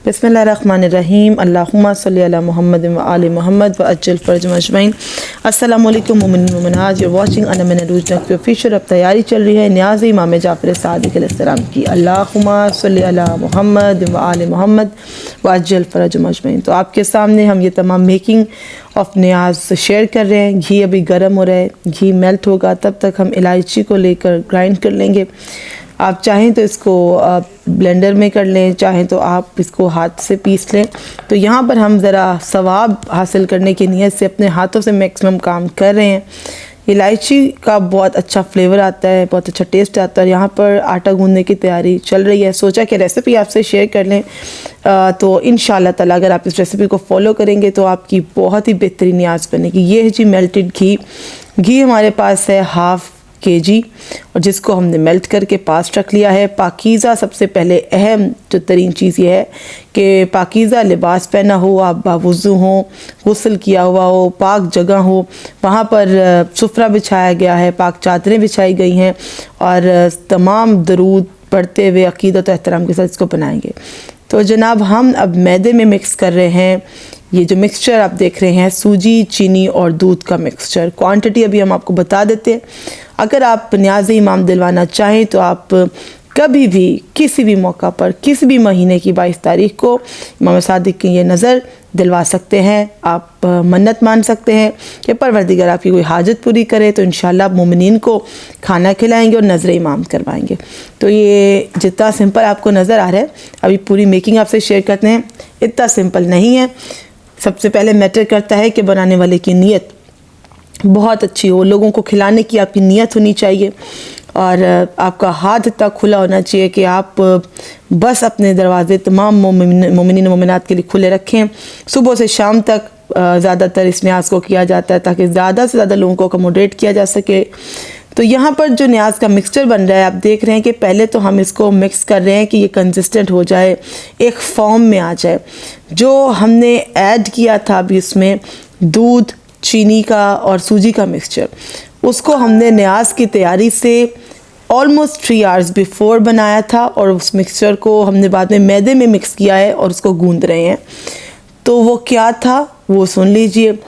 बिस्मिल्लाहिर्रहमानिर्रहीम अल्लाहुम्मा सल्ली अला मुहम्मद व आलि मुहम्मद व अज्जल फरजहुम अजमईन। अस्सलामु अलैकुम मोमिनीन मोमिनात, यू वाचिंग अना मैन अरूज नक्वी ऑफिशियल। अब तैयारी चल रही है न्याज़ इमाम जाफ़र सादिक़ अलैहिस्सलाम की। अल्लाहुम्मा सल्ली अला मुहम्मद व आलि मुहम्मद व अज्जल फरजहुम अजमईन। तो आपके सामने हम ये तमाम मेकिंग ऑफ न्याज़ शेयर कर रहे हैं। घी अभी गर्म हो रहा है, घी मेल्ट होगा तब तक हम इलायची को लेकर ग्राइंड कर लेंगे। आप चाहें तो इसको ब्लेंडर में कर लें, चाहें तो आप इसको हाथ से पीस लें। तो यहाँ पर हम ज़रा सवाब हासिल करने की नीयत से अपने हाथों से मैक्सिमम काम कर रहे हैं। इलायची का बहुत अच्छा फ्लेवर आता है, बहुत अच्छा टेस्ट आता है। यहाँ पर आटा गूंदने की तैयारी चल रही है, सोचा कि रेसिपी आपसे शेयर कर लें। तो इंशाल्लाह ताला अगर आप इस रेसिपी को फॉलो करेंगे तो आपकी बहुत ही बेहतरीन न्याज़ बनेगी। ये है जी मेल्टेड घी। घी हमारे पास है हाफ़ kg और जिसको हमने मेल्ट करके पास रख लिया है। पाकीज़ा सबसे पहले अहम जो तरीन चीज़ ये है कि पाकीज़ा लिबास पहना हो, आप बावुज़ू हो, गुस्ल किया हुआ हो, पाक जगह हो, वहाँ पर सुफ्रा बिछाया गया है, पाक चादरें बिछाई गई हैं और तमाम दरूद पढ़ते हुए अक़ीदत और एहतराम के साथ इसको बनाएंगे। तो जनाब हम अब मैदे में मिक्स कर रहे हैं। ये जो मिक्सचर आप देख रहे हैं सूजी, चीनी और दूध का मिक्सचर। क्वांटिटी अभी हम आपको बता देते हैं। अगर आप न्याज़ इमाम दिलवाना चाहें तो आप कभी भी किसी भी मौका पर किसी भी महीने की 22 तारीख को इमाम सादिक की ये नज़र दिलवा सकते हैं। आप मन्नत मान सकते हैं कि परवरदिगार आपकी कोई हाजत पूरी करे तो इंशाल्लाह मोमिनीन को खाना खिलाएंगे और नज़र इमाम करवाएंगे। तो ये जितना सिंपल आपको नज़र आ रहा है, अभी पूरी मेकिंग आपसे शेयर करते हैं। इतना सिंपल नहीं है। सबसे पहले मैटर करता है कि बनाने वाले की नीयत बहुत अच्छी हो, लोगों को खिलाने की आपकी नीयत होनी चाहिए और आपका हाथ इतना खुला होना चाहिए कि आप बस अपने दरवाज़े तमाम मोमिनीन मोमिनात के लिए खुले रखें। सुबह से शाम तक ज़्यादातर इस न्याज़ को किया जाता है ताकि ज़्यादा से ज़्यादा लोगों को अकोमोडेट किया जा सके। तो यहाँ पर जो न्याज़ का मिक्सचर बन रहा है, आप देख रहे हैं कि पहले तो हम इसको मिक्स कर रहे हैं कि ये कंसिस्टेंट हो जाए, एक फॉर्म में आ जाए। जो हमने ऐड किया था अभी इसमें दूध, चीनी का और सूजी का मिक्सचर, उसको हमने न्याज़ की तैयारी से ऑलमोस्ट 3 आवर्स बिफोर बनाया था और उस मिक्सचर को हमने बाद में मैदे में मिक्स किया है और उसको गूंद रहे हैं। तो वो क्या था वो सुन लीजिए।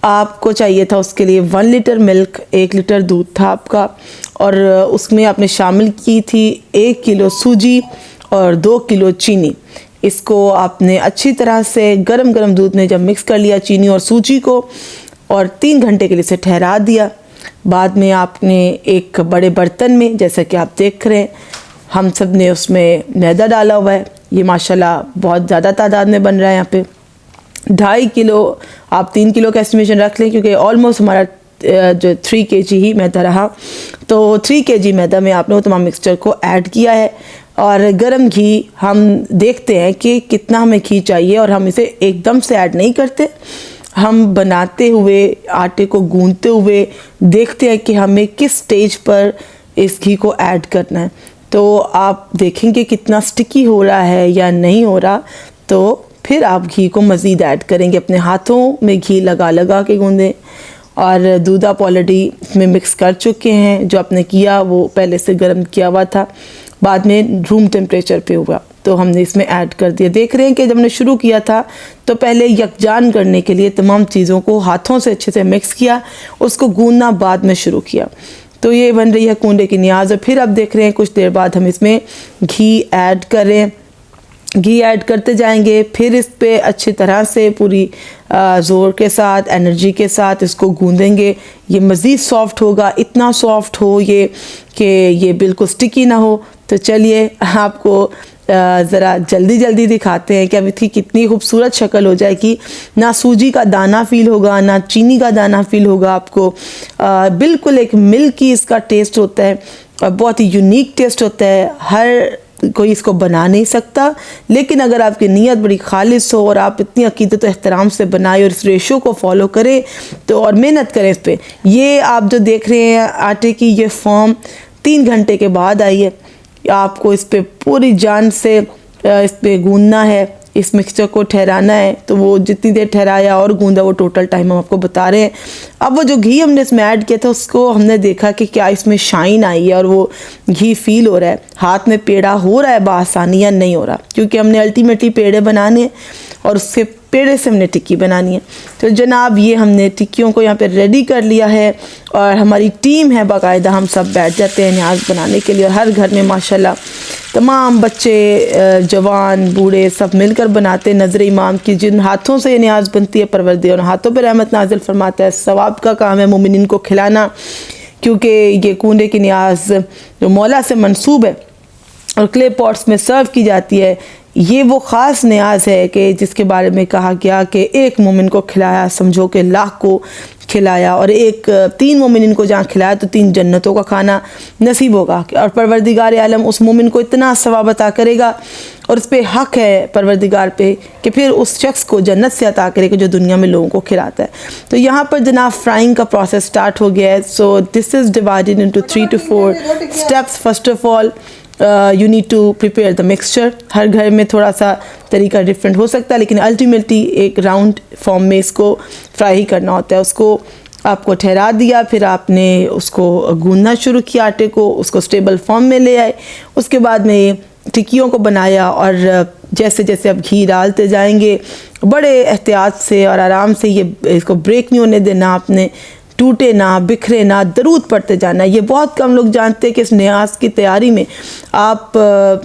आपको चाहिए था उसके लिए 1 लीटर मिल्क, 1 लीटर दूध था आपका और उसमें आपने शामिल की थी 1 किलो सूजी और 2 किलो चीनी। इसको आपने अच्छी तरह से गरम गरम दूध में जब मिक्स कर लिया चीनी और सूजी को और 3 घंटे के लिए इसे ठहरा दिया। बाद में आपने एक बड़े बर्तन में, जैसा कि आप देख रहे हैं, हम सब ने उसमें मैदा डाला हुआ है। ये माशाल्लाह बहुत ज़्यादा तादाद में बन रहा है। यहाँ पे 2.5 किलो, आप 3 किलो का एस्टिमेशन रख लें क्योंकि ऑलमोस्ट हमारा जो 3 kg ही मैदा रहा। तो 3 kg मैदा में आपने वो तमाम मिक्सचर को ऐड किया है और गर्म घी हम देखते हैं कि कितना हमें घी चाहिए और हम इसे एकदम से ऐड नहीं करते। हम बनाते हुए, आटे को गूंदते हुए देखते हैं कि हमें किस स्टेज पर इस घी को ऐड करना है। तो आप देखेंगे कितना स्टिकी हो रहा है या नहीं हो रहा, तो फिर आप घी को मज़ीद ऐड करेंगे। अपने हाथों में घी लगा लगा के गूंदें और दूध आप ऑलरेडी इसमें मिक्स कर चुके हैं। जो आपने किया वो पहले से गर्म किया हुआ था, बाद में रूम टेम्परेचर पे हुआ तो हमने इसमें ऐड कर दिया। देख रहे हैं कि जब हमने शुरू किया था तो पहले यकजान करने के लिए तमाम चीज़ों को हाथों से अच्छे से मिक्स किया, उसको गूंदना बाद में शुरू किया। तो ये बन रही है कूंडे की न्याज़। और फिर अब देख रहे हैं कुछ देर बाद हम इसमें घी ऐड करें, घी ऐड करते जाएंगे। फिर इस पे अच्छी तरह से पूरी ज़ोर के साथ, एनर्जी के साथ इसको गूंदेंगे। ये मज़ीद सॉफ्ट होगा, इतना सॉफ्ट हो ये कि ये बिल्कुल स्टिकी ना हो। तो चलिए आपको ज़रा जल्दी जल्दी दिखाते हैं कि अब इसकी कितनी खूबसूरत शक्ल हो जाएगी। ना सूजी का दाना फ़ील होगा, ना चीनी का दाना फ़ील होगा आपको। बिल्कुल एक मिल्की इसका टेस्ट होता है और बहुत ही यूनिक टेस्ट होता है। हर कोई इसको बना नहीं सकता, लेकिन अगर आपकी नीयत बड़ी खालिस हो और आप इतनी अकीदत एहतराम से बनाए और इस रेशो को फॉलो करें तो और मेहनत करें इस पर। ये आप जो देख रहे हैं आटे की ये फॉर्म 3 घंटे के बाद आई है। आपको इस पर पूरी जान से इस पर गूंदना है, इस मिक्सचर को ठहराना है। तो वो जितनी देर ठहराया और गूंदा वो टोटल टाइम हम आपको बता रहे हैं। अब वो जो घी हमने इसमें ऐड किया था उसको हमने देखा कि क्या इसमें शाइन आई है और वो घी फील हो रहा है, हाथ में पेड़ा हो रहा है बआसानी या नहीं हो रहा, क्योंकि हमने अल्टीमेटली पेड़े बनाने हैं और उससे पेड़े से हमने टिक्की बनानी है। तो जनाब ये हमने टिक्कियों को यहाँ पे रेडी कर लिया है और हमारी टीम है बाकायदा, हम सब बैठ जाते हैं न्याज बनाने के लिए और हर घर में माशाल्लाह तमाम बच्चे जवान बूढ़े सब मिलकर बनाते। नज़र इमाम की जिन हाथों से ये न्याज बनती है परवरदिगार उन हाथों पर रहमत नाजिल फरमाता है। सवाब का काम है मोमिनीन को खिलाना, क्योंकि ये कूंडे की न्याज जो मौला से मंसूब है और क्ले पॉट्स में सर्व की जाती है, ये वो ख़ास न्याज है कि जिसके बारे में कहा गया कि एक मोमिन को खिलाया समझो कि लाख को खिलाया, और एक 3 मोमिन को जहाँ खिलाया तो 3 जन्नतों का खाना नसीब होगा। और परवरदिगार आलम उस मोमिन को इतना सवाब अता करेगा और उस पर हक़ है परवरदिगार पे कि फिर उस शख्स को जन्नत से अता करेगा जो दुनिया में लोगों को खिलाता है। तो यहाँ पर जनाब फ्राइंग का प्रोसेस स्टार्ट हो गया है। So this is divided into 3 to 4 steps. First of all you need to prepare the mixture. हर घर में थोड़ा सा तरीका डिफरेंट हो सकता है, लेकिन अल्टीमेटली एक राउंड फॉर्म में इसको फ्राई ही करना होता है। उसको आपको ठहरा दिया, फिर आपने उसको गूंदना शुरू किया आटे को, उसको स्टेबल फॉर्म में ले आए। उसके बाद में टिक्कियों को बनाया और जैसे जैसे आप घी डालते जाएंगे बड़े एहतियात से और आराम से, ये इसको ब्रेक नहीं होने देना आपने, टूटे ना बिखरे ना, दरूद पढ़ते जाना। ये बहुत कम लोग जानते हैं कि इस न्याज की तैयारी में आप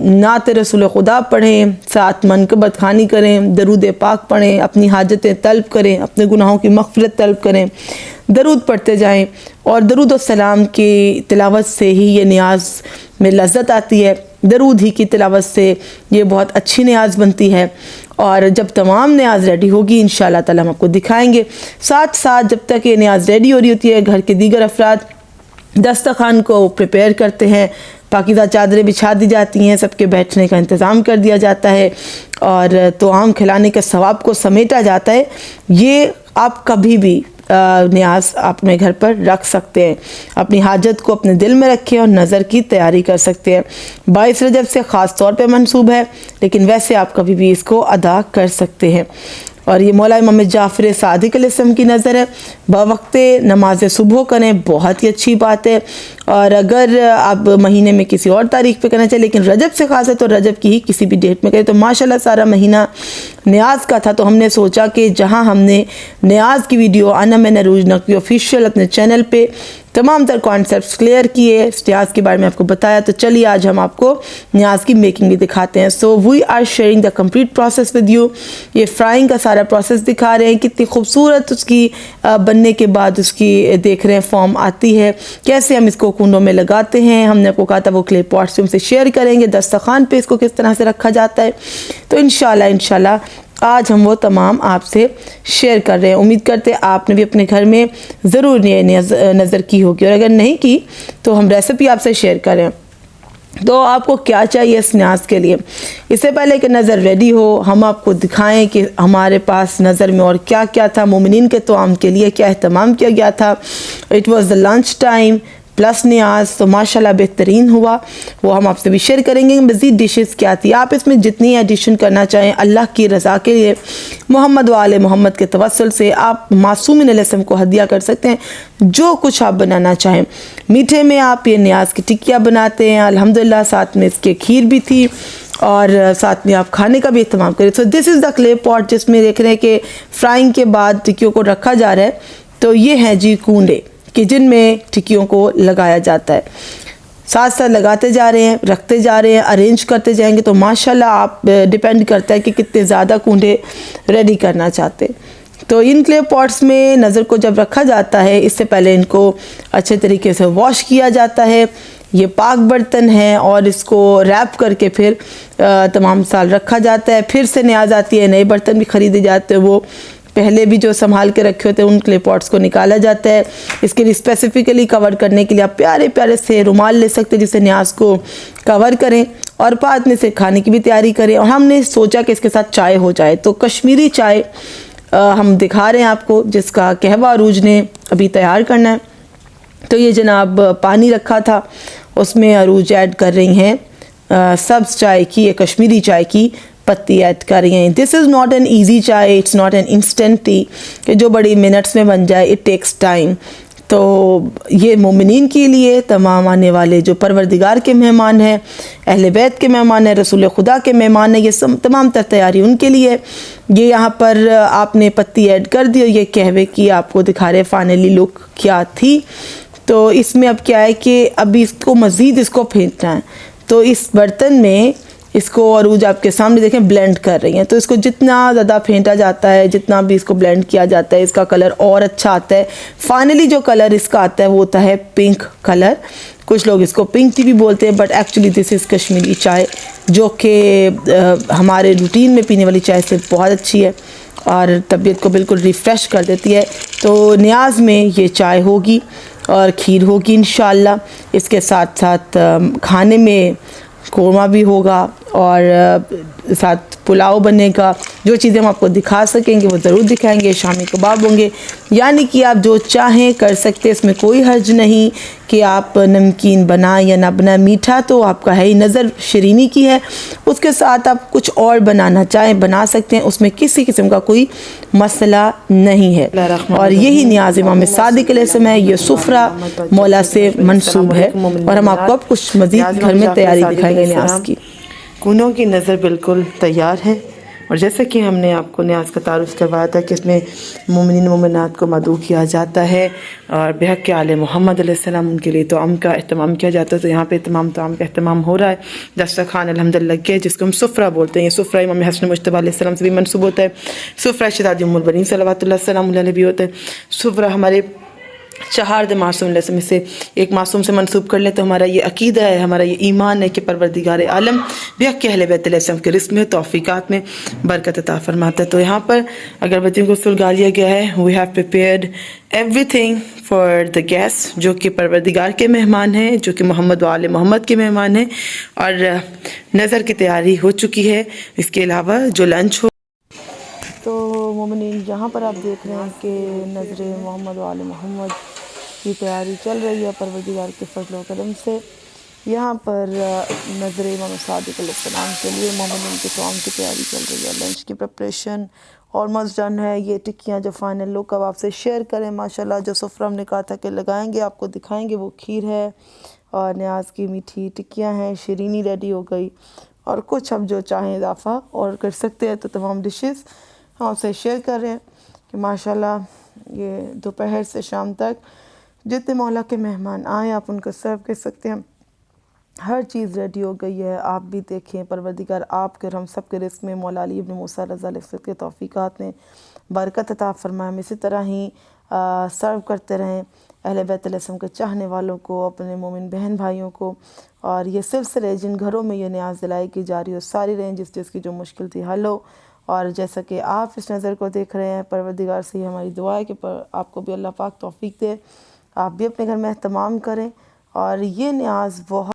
नात रसूल खुदा पढ़ें, साथ मनकबत खानी करें, दरूद पाक पढ़ें, अपनी हाजतें तलब करें, अपने गुनाहों की मग़फ़िरत तलब करें, दरूद पढ़ते जाएं। और दरूद और सलाम की तिलावत से ही ये न्याज में लज़्ज़त आती है, दरूद ही की तिलावत से ये बहुत अच्छी न्याज बनती है। और जब तमाम न्याज रेडी होगी इंशाअल्लाह ताला हम आपको दिखाएंगे। साथ साथ जब तक ये न्याज रेडी हो रही होती है, घर के दीगर अफराद दस्तरखान को प्रिपेयर करते हैं, पाकीज़ा चादरें बिछा दी जाती हैं, सबके बैठने का इंतज़ाम कर दिया जाता है और तोआम खिलाने के सवाब को समेटा जाता है। ये आप कभी भी न्याज अपने घर पर रख सकते हैं, अपनी हाजत को अपने दिल में रखें और नज़र की तैयारी कर सकते हैं। 22 रजब से ख़ास तौर पे मंसूब है, लेकिन वैसे आप कभी भी इसको अदा कर सकते हैं। और ये मौला इमाम जाफ़र सादिक अलैहिस्सलाम की नज़र है, बवक्त नमाज सुबह करें, बहुत ही अच्छी बात है। और अगर आप महीने में किसी और तारीख पे करना चाहिए, लेकिन रजब से ख़ास है तो रजब की ही किसी भी डेट में करें। तो माशाल्लाह सारा महीना न्याज का था, तो हमने सोचा कि जहां हमने न्याज की वीडियो आना मैंने अरूज नकवी ऑफिशियल अपने चैनल पे तमाम तर कॉन्सेप्ट्स क्लियर किए, न्याज के बारे में आपको बताया, तो चलिए आज हम आपको न्याज की मेकिंग भी दिखाते हैं। So we are sharing the complete process with you. ये फ्राइंग का सारा प्रोसेस दिखा रहे हैं, कितनी खूबसूरत उसकी बनने के बाद उसकी देख रहे हैं फॉर्म आती है, कैसे हम इसको कूंडों में लगाते हैं। हमने आपको कहा था वो क्ले पॉट्स से हमसे शेयर करेंगे, दस्तरखान पे इसको किस तरह से रखा जाता है। तो इंशाल्लाह आज हम वो तमाम आपसे शेयर कर रहे हैं। उम्मीद करते हैं आपने भी अपने घर में ज़रूर ये नज़र की होगी, और अगर नहीं की तो हम रेसिपी आपसे शेयर करें। तो आपको क्या चाहिए इस न्याज के लिए, इससे पहले कि नज़र रेडी हो हम आपको दिखाएं कि हमारे पास नज़र में और क्या क्या था। मोमिनीन के तोआम के लिए क्या एहतमाम किया गया था। It was the lunch time plus न्याज, तो माशाल्लाह बेहतरीन हुआ, वो हम आपसे भी शेयर करेंगे। मज़ीद डिशेस क्या थी, आप इसमें जितनी एडिशन करना चाहें अल्लाह की रज़ा के लिए, मोहम्मद वाले मोहम्मद के तवस्सुल से आप मासूमिन अलैहिस्सलाम को हदिया कर सकते हैं, जो कुछ आप बनाना चाहें। मीठे में आप ये न्याज की टिक्कियाँ बनाते हैं अल्हम्दुलिल्लाह, साथ में इसके खीर भी थी और साथ में आप खाने का भी इस्तेमाल करें। सो this is the clay pot जिसमें देख रहे हैं कि फ्राइंग के बाद टिक्कियों को रखा जा रहा है। तो ये हैं जी कूंडे कि जिनमें टिक्कियों को लगाया जाता है, साथ साथ लगाते जा रहे हैं, रखते जा रहे हैं, अरेंज करते जाएंगे। तो माशाल्लाह आप डिपेंड करता है कि कितने ज़्यादा कूंडे रेडी करना चाहते हैं। तो इन क्ले पॉट्स में नज़र को जब रखा जाता है, इससे पहले इनको अच्छे तरीके से वॉश किया जाता है। ये पाक बर्तन है और इसको रैप करके फिर तमाम साल रखा जाता है। फिर से न्याज आती है, नए बर्तन भी ख़रीदे जाते हैं, वो पहले भी जो संभाल के रखे होते हैं उन क्ले पॉट्स को निकाला जाता है। इसके लिए स्पेसिफिकली कवर करने के लिए आप प्यारे प्यारे से रुमाल ले सकते हैं जिससे न्याज को कवर करें और बाद में से खाने की भी तैयारी करें। और हमने सोचा कि इसके साथ चाय हो जाए, तो कश्मीरी चाय हम दिखा रहे हैं आपको, जिसका कहवा अरूज ने अभी तैयार करना है। तो ये जनाब पानी रखा था, उसमें अरूज ऐड कर रही हैं सब्ज़ चाय की, ये कश्मीरी चाय की पत्ती ऐड कर रही हैं। This is not an easy chai, it's not an instant tea कि जो बड़ी मिनट्स में बन जाए, इट टेक्स टाइम। तो ये मोमिनीन के लिए, तमाम आने वाले जो परवरदिगार के मेहमान हैं, अहले बैत के मेहमान हैं, रसूल खुदा के मेहमान हैं, ये सब तमाम तर तैयारी उनके लिए। ये यहाँ पर आपने पत्ती ऐड कर दी और ये कहवे की आपको दिखा रहे फाइनली लुक क्या थी। तो इसमें अब क्या है कि अभी इसको मज़ीद इसको फेंटना है। तो इस बर्तन में इसको अरूज आपके सामने देखें ब्लेंड कर रही हैं। तो इसको जितना ज़्यादा फेंटा जाता है, जितना भी इसको ब्लेंड किया जाता है, इसका कलर और अच्छा आता है। फाइनली जो कलर इसका आता है वो होता है पिंक कलर। कुछ लोग इसको पिंक टी भी बोलते हैं, but actually this is Kashmiri चाय, जो कि हमारे रूटीन में पीने वाली चाय से बहुत अच्छी है और तबीयत को बिल्कुल रिफ़्रेश कर देती है। तो न्याज में ये चाय होगी और खीर होगी इंशाल्लाह। इसके साथ साथ खाने में कोरमा भी होगा और साथ पुलाव बनेगा। जो चीज़ें हम आपको दिखा सकेंगे वो ज़रूर दिखाएंगे। शामी कबाब होंगे, यानी कि आप जो चाहें कर सकते हैं, इसमें कोई हर्ज नहीं कि आप नमकीन बनाएं या ना बनाएं। मीठा तो आपका है ही, नज़र शरीनी की है, उसके साथ आप कुछ और बनाना चाहें बना सकते हैं, उसमें किसी किस्म का कोई मसला नहीं है। और यही नियाज़ इमाम सादिक अलैहिस्सलाम है, ये सुफ्रा मौला से मंसूब है। और हम आपको अब कुछ मज़ीद घर में तैयारी दिखाएंगे न्याज़ की। कूनों की नज़र बिल्कुल तैयार है और जैसे कि हमने आपको न्याज़ का तारुफ़ करवाया था कि इसमें मोमिनीन मोमिनात को मदऊ किया जाता है और बेहक के आले मोहम्मद अलैहिस्सलाम उनके लिए तो का अहतमाम किया जाता है। तो यहाँ पे तमाम ताम का अहतमाम हो रहा है। दस्तरखान अल्हम्दुलिल्लाह लग गया, जिसको हम सुफ्रा बोलते हैं। ये सुफ्रा इमाम हसन मुज्तबा अलैहिस्सलाम से भी मनसूब होता है। सुफ्रा शहज़ादी उम्मुल बनीन सल्लल्लाहु अलैहि वसल्लम भी होता है। सुफ्रा हमारे 4 मासूम में से एक मासूम से मंसूब कर ले तो हमारा ये अकीदा है, हमारा ये ईमान है कि परवरदिगार आलम बेहक के अहले बैत अलैहिस्सलाम के रिज़्क़ में, तौफ़ीक़ात में बरकत अता फरमाता है। तो यहाँ पर अगरबत्तियों को सुलगा लिया गया है। We have prepared everything for the guest, जो कि परवरदिगार के मेहमान हैं, जो कि मोहम्मद व आले मोहम्मद के मेहमान हैं। और नज़र की तैयारी हो चुकी है। इसके अलावा जो लंच हो, तो मोमिनीन यहाँ पर आप देख रहे हैं कि नज़र मोहम्मद वाले मोहम्मद की तैयारी चल रही है परवरदिगार के फजल व करम से। यहाँ पर नज़र इमाम सादिक अलैहिस्सलाम के लिए मोमिनीन के तौम की तैयारी चल रही है। लंच की प्रिपरेशन ऑलमोस्ट डन है। ये टिक्कियाँ जो फाइनल लुक अब आपसे शेयर करें, माशाल्लाह जो सुफ्रा हमने कहा था कि लगाएंगे आपको दिखाएंगे, वो खीर है और न्याज़ की मीठी टिक्कियाँ हैं। शरीनी रेडी हो गई और कुछ हम जो चाहें इजाफ़ा और कर सकते हैं। तो तमाम डिशेस हम आपसे शेयर कर रहे हैं कि माशाल्लाह ये दोपहर से शाम तक जितने मौला के मेहमान आए आप उनको सर्व कर सकते हैं। हर चीज़ रेडी हो गई है। आप भी देखें, परवरदिगार आपके और हम सब के रिज़्क़ में मौला अली इब्न मूसा रज़ा अलैहि के तौफ़ीक़ात ने बरकत अता फरमाए। हम इसी तरह ही सर्व करते रहें अहले बैत अलैहिस्सलाम के चाहने वालों को, अपने मोमिन बहन भाइयों को। और ये सिलसिले जिन घरों में ये न्याज़ दिलाई की जा रही हो, सारी रहें जिस जिसकी जो मुश्किल थी हल हो। और जैसा कि आप इस नज़र को देख रहे हैं, परवरदिगार से हमारी दुआ है कि आपको भी अल्लाह पाक तौफ़ीक दे, आप भी अपने घर में एहतमाम करें। और ये न्याज़ बहुत